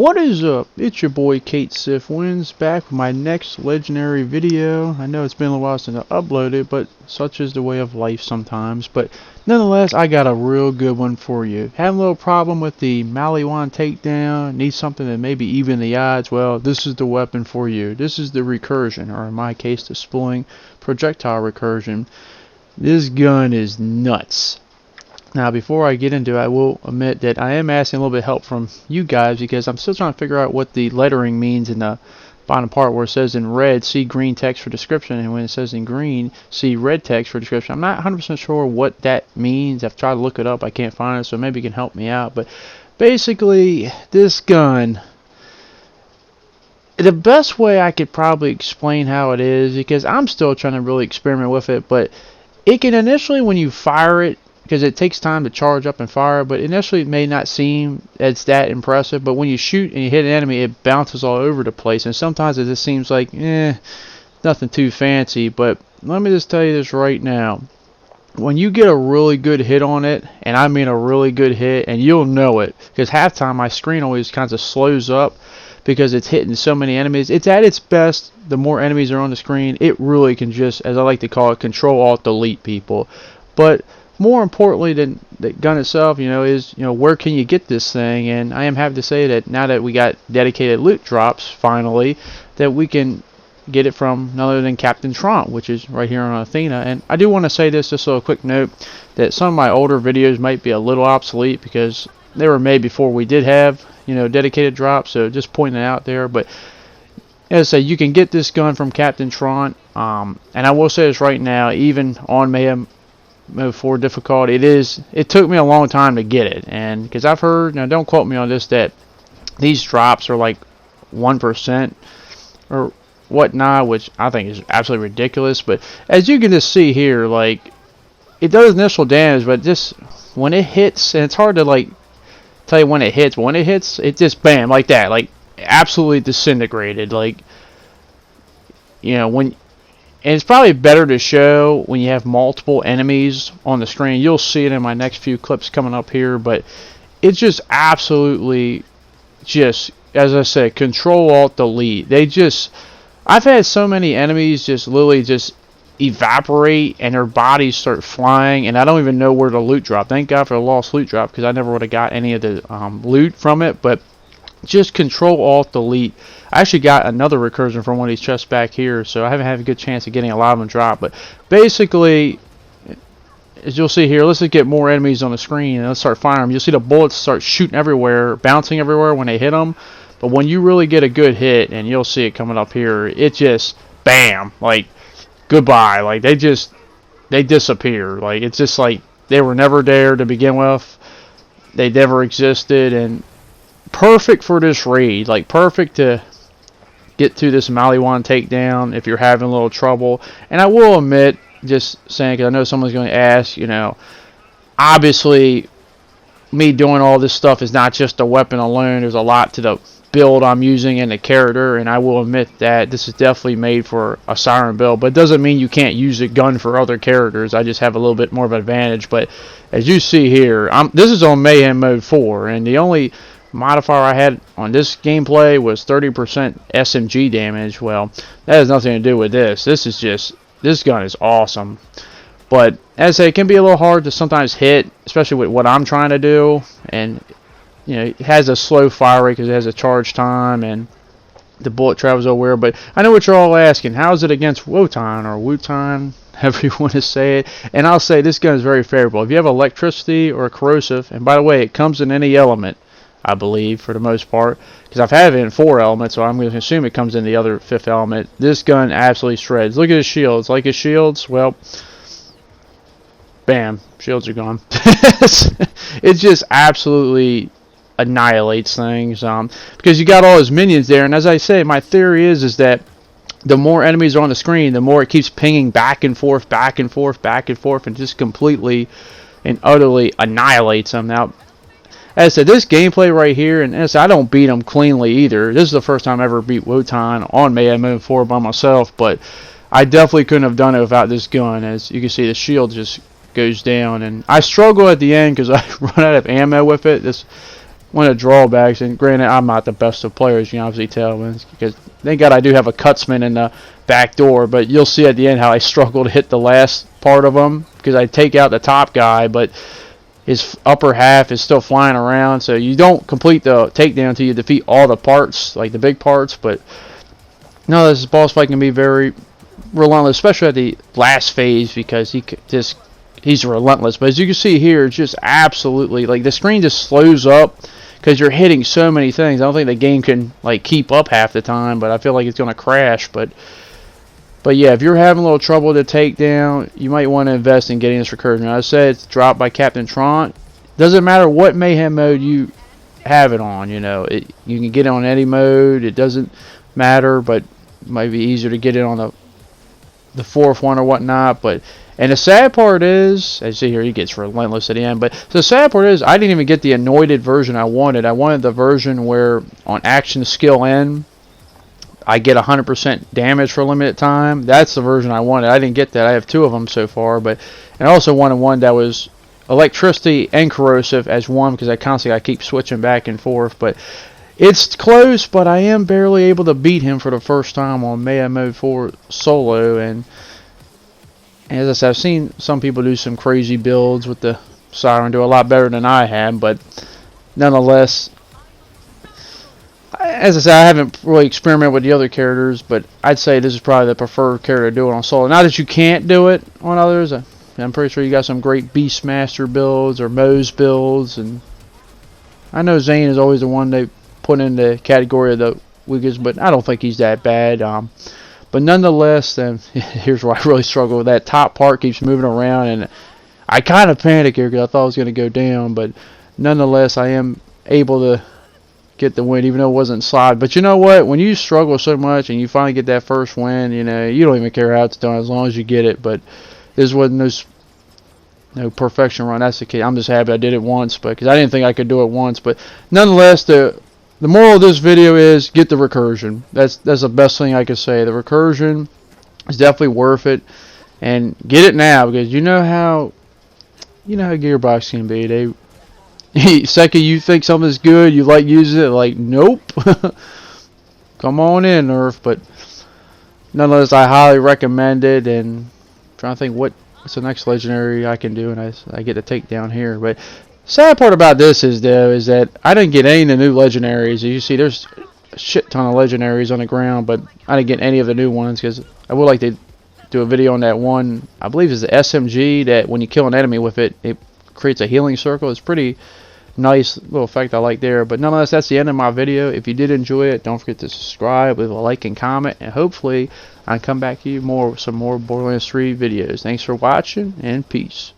What is up? It's your boy Kate Sif Wins back with my next legendary video. I know it's been a while since I uploaded, but such is the way of life sometimes. But nonetheless, I got a real good one for you. Having a little problem with the Maliwan Takedown, need something that maybe even the odds? Well, this is the weapon for you. This is the Recursion, or in my case, the spooling projectile Recursion. This gun is nuts. Now, before I get into it, I will admit that I am asking a little bit of help from you guys because I'm still trying to figure out what the lettering means in the bottom part where it says in red, see green text for description, and when it says in green, see red text for description. I'm not 100% sure what that means. I've tried to look it up. I can't find it, so maybe you can help me out. But basically, this gun, the best way I could probably explain how it is, because I'm still trying to really experiment with it, but it can initially, when you fire it, because it takes time to charge up and fire, but initially it may not seem as that impressive, but when you shoot and you hit an enemy, it bounces all over the place, and sometimes it just seems like, nothing too fancy. But let me just tell you this right now. When you get a really good hit on it, and I mean a really good hit, and you'll know it, because half time my screen always kind of slows up because it's hitting so many enemies. It's at its best, the more enemies are on the screen, it really can just, as I like to call it, Control-Alt-Delete people. But more importantly than the gun itself, is, where can you get this thing? And I am happy to say that now that we got dedicated loot drops, finally, that we can get it from none other than Captain Traunt, which is right here on Athena. And I do want to say this, just a quick note, that some of my older videos might be a little obsolete because they were made before we did have, dedicated drops, so just pointing it out there. But as I say, you can get this gun from Captain Traunt, and I will say this right now, even on Mayhem Mode 4 difficulty, it took me a long time to get it, and because I've heard, now don't quote me on this, that these drops are like 1% or whatnot, which I think is absolutely ridiculous. But as you can just see here, like, it does initial damage, but just when it hits, and it's hard to like tell you when it hits, but when it hits, it just bam, like that, like absolutely disintegrated, like, when. And it's probably better to show when you have multiple enemies on the screen. You'll see it in my next few clips coming up here, but it's just absolutely, just, as I said, Control-Alt-Delete. I've had so many enemies just literally just evaporate and their bodies start flying, and I don't even know where to loot drop. Thank God for the lost loot drop, because I never would have got any of the loot from it, but just Control-Alt-Delete. I actually got another Recursion from one of these chests back here, so I haven't had a good chance of getting a lot of them dropped. But basically, as you'll see here, let's just get more enemies on the screen and let's start firing them. You'll see the bullets start shooting everywhere, bouncing everywhere when they hit them. But when you really get a good hit, and you'll see it coming up here, it just, bam, like, goodbye. Like, they disappear. Like, it's just like they were never there to begin with. They never existed, and perfect for this raid. Like, perfect to get to this Maliwan Takedown if you're having a little trouble. And I will admit, just saying, because I know someone's going to ask, obviously me doing all this stuff is not just the weapon alone. There's a lot to the build I'm using in the character, and I will admit that this is definitely made for a Siren build, but it doesn't mean you can't use the gun for other characters. I just have a little bit more of an advantage. But as you see here, this is on Mayhem Mode 4, and the only modifier I had on this gameplay was 30% SMG damage. Well, that has nothing to do with this. This gun is awesome. But as I say, it can be a little hard to sometimes hit, especially with what I'm trying to do. And it has a slow fire rate because it has a charge time, and the bullet travels over. But I know what you're all asking. How is it against Wotan or Wutan, however you want to say it? And I'll say this gun is very favorable. If you have electricity or corrosive, and by the way, it comes in any element, I believe, for the most part, because I've had it in 4 elements, so I'm going to assume it comes in the other 5th element. This gun absolutely shreds. Look at his shields. Like his shields, well, bam, shields are gone. It just absolutely annihilates things, because you got all his minions there. And as I say, my theory is that the more enemies are on the screen, the more it keeps pinging back and forth, back and forth, back and forth, and just completely and utterly annihilates them. Now, as I said, this gameplay right here, and as I don't beat them cleanly either. This is the first time I ever beat Wotan on Mayhem Mode 4 by myself, but I definitely couldn't have done it without this gun. As you can see, the shield just goes down, and I struggle at the end because I run out of ammo with it. one of the drawbacks, and granted, I'm not the best of players, you can obviously tell, because thank God I do have a cutsman in the back door, but you'll see at the end how I struggle to hit the last part of him, because I take out the top guy, but his upper half is still flying around, so you don't complete the takedown until you defeat all the parts, like the big parts. But no, this boss fight can be very relentless, especially at the last phase, because he's relentless. But as you can see here, it's just absolutely, like, the screen just slows up because you're hitting so many things. I don't think the game can, like, keep up half the time, but I feel like it's going to crash. But yeah, if you're having a little trouble to take down, you might want to invest in getting this recursion. I said it's dropped by Captain Traunt. Doesn't matter what mayhem mode you have it on, you know. You can get it on any mode. It doesn't matter, but it might be easier to get it on the fourth one or whatnot. And the sad part is, as you see here, he gets relentless at the end. But the sad part is, I didn't even get the anointed version I wanted. I wanted the version where on action skill N, I get 100% damage for a limited time. That's the version I wanted. I didn't get that. I have 2 of them so far, and I also wanted one that was electricity and corrosive as one, because I keep switching back and forth. But it's close, but I am barely able to beat him for the first time on Mayhem Mode 4 solo. And as I said, I've seen some people do some crazy builds with the Siren, do a lot better than I have, but nonetheless, as I said, I haven't really experimented with the other characters, but I'd say this is probably the preferred character to do it on solo. Not that you can't do it on others. I'm pretty sure you got some great Beastmaster builds or Moze builds, and I know Zane is always the one they put in the category of the weakest, but I don't think he's that bad. But nonetheless, here's where I really struggle with that top part. Keeps moving around, and I kind of panic here because I thought it was going to go down, but nonetheless, I am able to get the win, even though it wasn't slide. But you know what? When you struggle so much and you finally get that first win, you know, you don't even care how it's done as long as you get it. But this wasn't no perfection run. That's the key. I'm just happy I did it once, because I didn't think I could do it once. But nonetheless, the moral of this video is get the recursion. That's the best thing I could say. The recursion is definitely worth it, and get it now, because you know how Gearbox can be. Second you think something's good, you like using it, like, nope. Come on in, Nerf. But nonetheless, I highly recommend it, and I'm trying to think what's the next legendary I can do, and I get to take down here. But sad part about this is that I didn't get any of the new legendaries. As you see, there's a shit ton of legendaries on the ground, but I didn't get any of the new ones, because I would like to do a video on that one. I believe it's the SMG that when you kill an enemy with it, it creates a healing circle. It's pretty nice little effect I like there. But nonetheless, that's the end of my video. If you did enjoy it, don't forget to subscribe, leave a like and comment, and hopefully I can come back to you with some more Borderlands 3 videos. Thanks for watching, and peace.